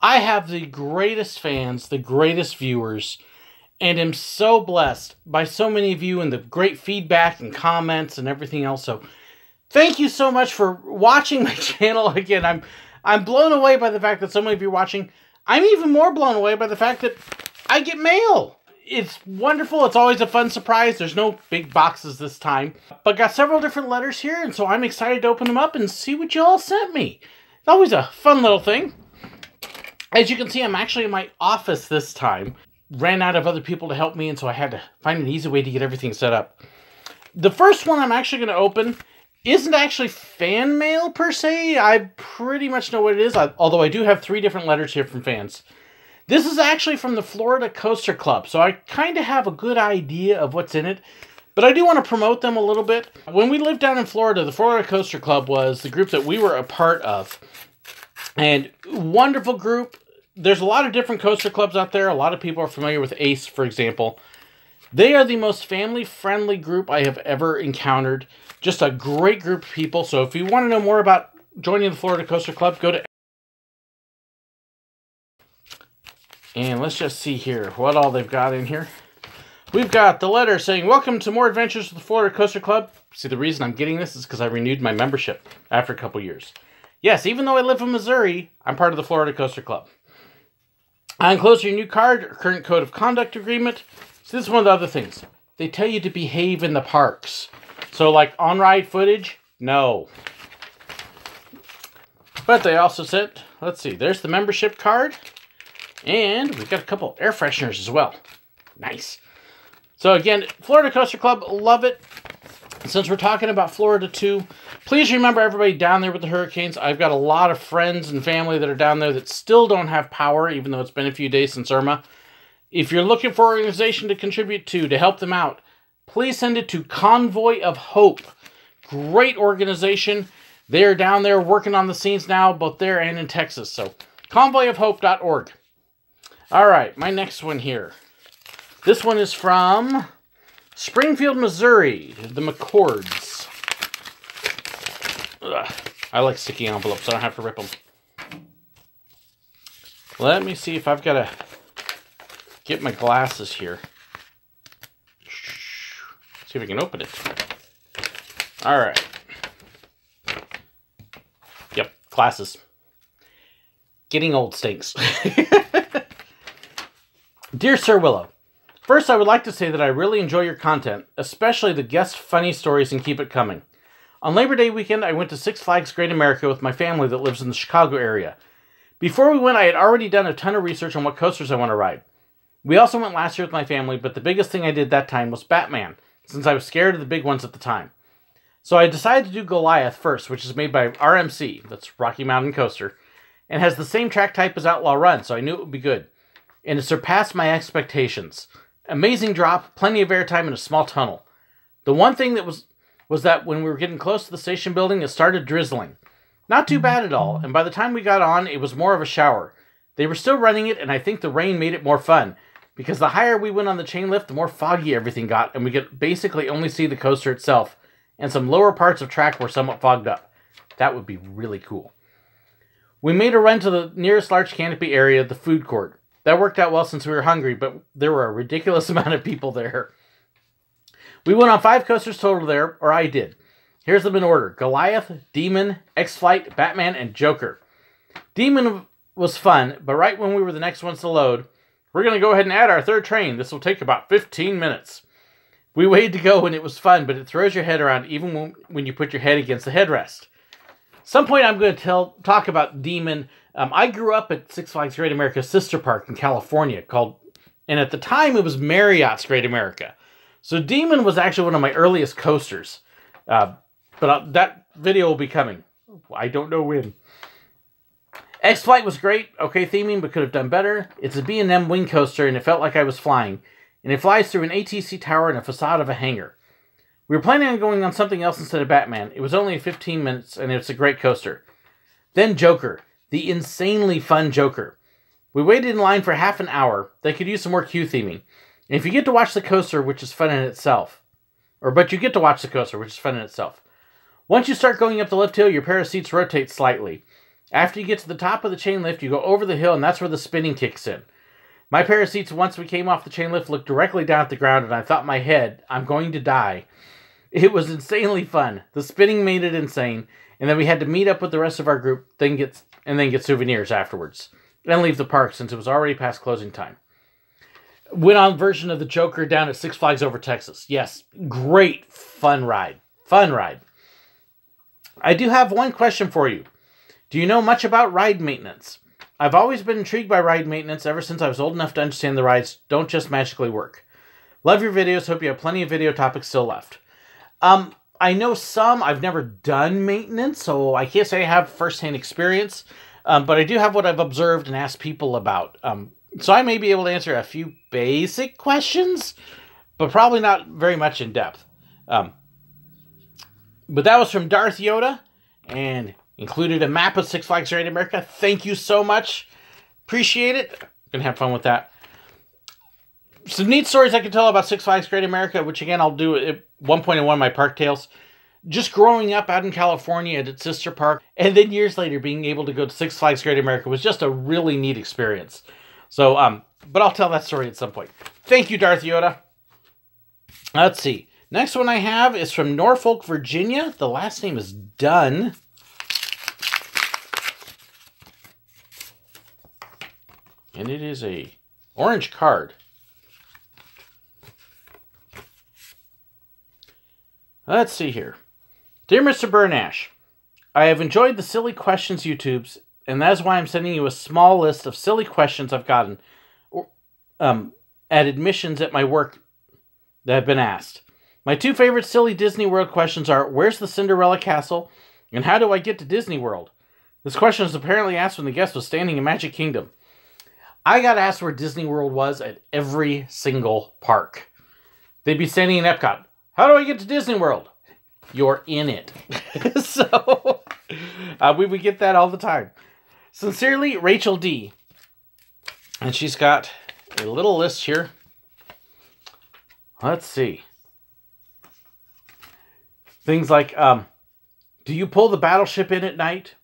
I have the greatest fans, the greatest viewers, and am so blessed by so many of you and the great feedback and comments and everything else. So thank you so much for watching my channel. Again, I'm blown away by the fact that so many of you are watching. I'm even more blown away by the fact that I get mail. It's wonderful. It's always a fun surprise. There's no big boxes this time. But got several different letters here, and so I'm excited to open them up and see what you all sent me. It's always a fun little thing. As you can see, I'm actually in my office this time. Ran out of other people to help me, and so I had to find an easy way to get everything set up. The first one I'm actually going to open isn't actually fan mail per se. I pretty much know what it is, although I do have 3 different letters here from fans. This is actually from the Florida Coaster Club, so I kind of have a good idea of what's in it, but I do want to promote them a little bit. When we lived down in Florida, the Florida Coaster Club was the group that we were a part of, and wonderful group. There's a lot of different coaster clubs out there. A lot of people are familiar with Ace, for example. They are the most family-friendly group I have ever encountered. Just a great group of people, so if you want to know more about joining the Florida Coaster Club, go to... And let's just see here what all they've got in here. We've got the letter saying, "Welcome to more adventures with the Florida Coaster Club." See, the reason I'm getting this is because I renewed my membership after a couple years. Yes, even though I live in Missouri, I'm part of the Florida Coaster Club. I enclose your new card, or current code of conduct agreement. So this is one of the other things. They tell you to behave in the parks. So like on-ride footage, no. But they also sent, let's see, there's the membership card. And we've got a couple air fresheners as well. Nice. So again, Florida Coaster Club, love it. Since we're talking about Florida too, please remember everybody down there with the hurricanes. I've got a lot of friends and family that are down there that still don't have power, even though it's been a few days since Irma. If you're looking for an organization to contribute to help them out, please send it to Convoy of Hope. Great organization. They're down there working on the scenes now, both there and in Texas. So, convoyofhope.org. All right, my next one here. This one is from Springfield, Missouri, the McCords. Ugh, I like sticky envelopes, so I don't have to rip them. Let me see if I've got to get my glasses here. See if we can open it. All right. Yep, glasses. Getting old stinks. Dear Sir Willow, first I would like to say that I really enjoy your content, especially the guest funny stories, and keep it coming. On Labor Day weekend, I went to Six Flags Great America with my family that lives in the Chicago area. Before we went, I had already done a ton of research on what coasters I want to ride. We also went last year with my family, but the biggest thing I did that time was Batman, since I was scared of the big ones at the time. So I decided to do Goliath first, which is made by RMC, that's Rocky Mountain Coaster, and has the same track type as Outlaw Run, so I knew it would be good. And it surpassed my expectations. Amazing drop, plenty of airtime in a small tunnel. The one thing that was that when we were getting close to the station building, it started drizzling. Not too bad at all, and by the time we got on, it was more of a shower. They were still running it, and I think the rain made it more fun, because the higher we went on the chain lift, the more foggy everything got, and we could basically only see the coaster itself, and some lower parts of track were somewhat fogged up. That would be really cool. We made a run to the nearest large canopy area, the food court. That worked out well since we were hungry, but there were a ridiculous amount of people there. We went on 5 coasters total there, or I did. Here's them in order: Goliath, Demon, X-Flight, Batman, and Joker. Demon was fun, but right when we were the next ones to load, we're going to go ahead and add our 3rd train. This will take about 15 minutes. We waited to go, and it was fun, but it throws your head around even when you put your head against the headrest. Some point I'm going to talk about Demon. I grew up at Six Flags Great America's sister park in California and at the time it was Marriott's Great America. So Demon was actually one of my earliest coasters. But that video will be coming. I don't know when. X-Flight was great. Okay theming, but could have done better. It's a B&M wing coaster, and it felt like I was flying. And it flies through an ATC tower and a facade of a hangar. We were planning on going on something else instead of Batman. It was only 15 minutes, and it's a great coaster. Then Joker. The insanely fun Joker. We waited in line for half an hour. They could use some more queue theming. And if you get to watch the coaster, which is fun in itself. But you get to watch the coaster, which is fun in itself. Once you start going up the lift hill, your pair of seats rotate slightly. After you get to the top of the chain lift, you go over the hill, and that's where the spinning kicks in. My pair of seats, once we came off the chain lift, looked directly down at the ground, and I thought in my head, I'm going to die. It was insanely fun. The spinning made it insane, and then we had to meet up with the rest of our group, then get souvenirs afterwards, and leave the park since it was already past closing time. Went on version of the Joker down at Six Flags Over Texas. Yes, great fun ride. Fun ride. I do have one question for you. Do you know much about ride maintenance? I've always been intrigued by ride maintenance ever since I was old enough to understand the rides don't just magically work. Love your videos. Hope you have plenty of video topics still left. I know some. I've never done maintenance, so I can't say I have first-hand experience. But I do have what I've observed and asked people about. So I may be able to answer a few basic questions, but probably not very much in depth. But that was from Darth Yoda, and included a map of Six Flags Great America. Thank you so much. Appreciate it. Gonna have fun with that. Some neat stories I can tell about Six Flags Great America, which again I'll do at one point in one of my park tales. Just growing up out in California at its sister park, and then years later being able to go to Six Flags Great America was just a really neat experience. So, but I'll tell that story at some point. Thank you, Darth Yoda. Let's see. Next one I have is from Norfolk, Virginia. The last name is Dunn. And it is a orange card. Let's see here. Dear Mr. Burnash, I have enjoyed the silly questions YouTubes, and that is why I'm sending you a small list of silly questions I've gotten at admissions at my work that have been asked. My two favorite silly Disney World questions are, where's the Cinderella Castle, and how do I get to Disney World? This question was apparently asked when the guest was standing in Magic Kingdom. I got asked where Disney World was at every single park. They'd be standing in Epcot. How do I get to Disney World? You're in it. So, we would get that all the time. Sincerely, Rachel D. And she's got a little list here. Let's see. Things like, do you pull the battleship in at night?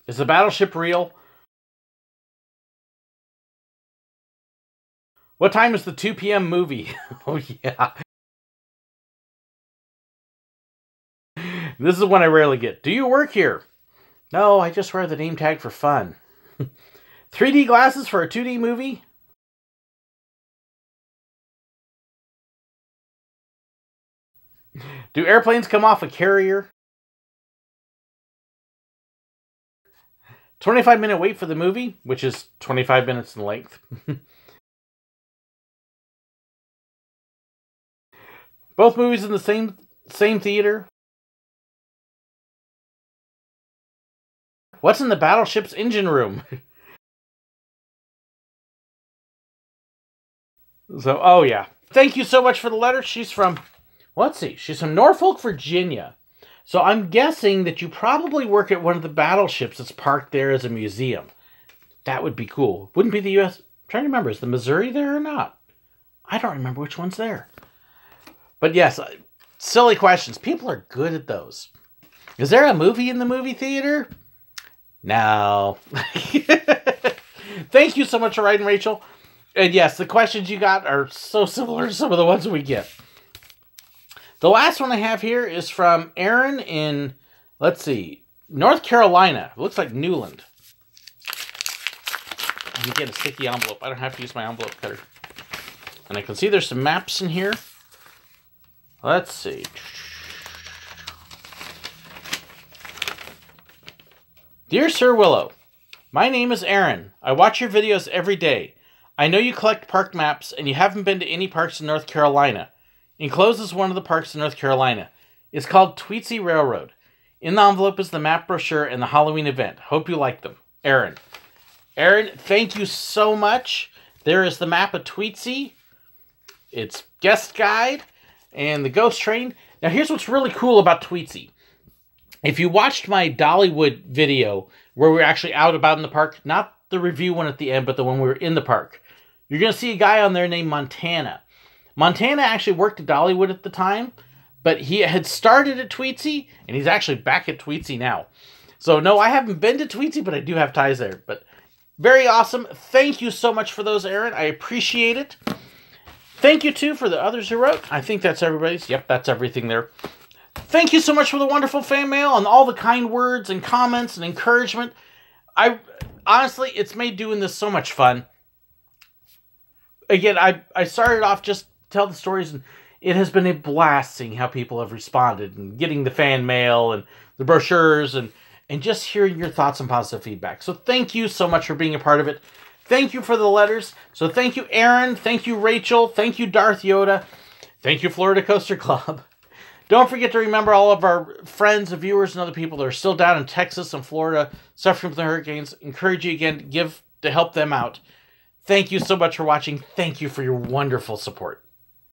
Is the battleship real? What time is the 2 p.m. movie? Oh, yeah. This is one I rarely get. Do you work here? No, I just wear the name tag for fun. 3D glasses for a 2D movie? Do airplanes come off a carrier? 25-minute wait for the movie, which is 25 minutes in length. Both movies in the same theater. What's in the battleship's engine room? So, oh yeah. Thank you so much for the letter. She's from, let's see, she's from Norfolk, Virginia. So I'm guessing that you probably work at one of the battleships that's parked there as a museum. That would be cool. Wouldn't be the U.S. I'm trying to remember, is the Missouri there or not? I don't remember which one's there. But yes, silly questions. People are good at those. Is there a movie in the movie theater? No. Thank you so much for writing, Rachel. And yes, the questions you got are so similar to some of the ones we get. The last one I have here is from Aaron in, let's see, North Carolina. It looks like Newland. You get a sticky envelope. I don't have to use my envelope cutter. And I can see there's some maps in here. Let's see. Dear Sir Willow, my name is Aaron. I watch your videos every day. I know you collect park maps and you haven't been to any parks in North Carolina. Enclosed is one of the parks in North Carolina. It's called Tweetsie Railroad. In the envelope is the map brochure and the Halloween event. Hope you like them. Aaron. Aaron, thank you so much. There is the map of Tweetsie. It's guest guide and the ghost train. Now here's what's really cool about Tweetsie. If you watched my Dollywood video where we were actually out about in the park, not the review one at the end, but the one we were in the park, you're going to see a guy on there named Montana. Montana actually worked at Dollywood at the time, But he had started at Tweetsy, and he's actually back at Tweetsy now. So, no, I haven't been to Tweetsy, but I do have ties there. But very awesome. Thank you so much for those, Aaron. I appreciate it. Thank you, too, for the others who wrote. I think that's everybody's. Yep, that's everything there. Thank you so much for the wonderful fan mail and all the kind words and comments and encouragement. Honestly, it's made doing this so much fun. Again, I started off just to tell the stories, and it has been a blast seeing how people have responded and getting the fan mail and the brochures and just hearing your thoughts and positive feedback. So thank you so much for being a part of it. Thank you for the letters. So thank you, Aaron. Thank you, Rachel. Thank you, Darth Yoda. Thank you, Florida Coaster Club. Don't forget to remember all of our friends and viewers and other people that are still down in Texas and Florida suffering from the hurricanes. Encourage you again to give to help them out. Thank you so much for watching. Thank you for your wonderful support.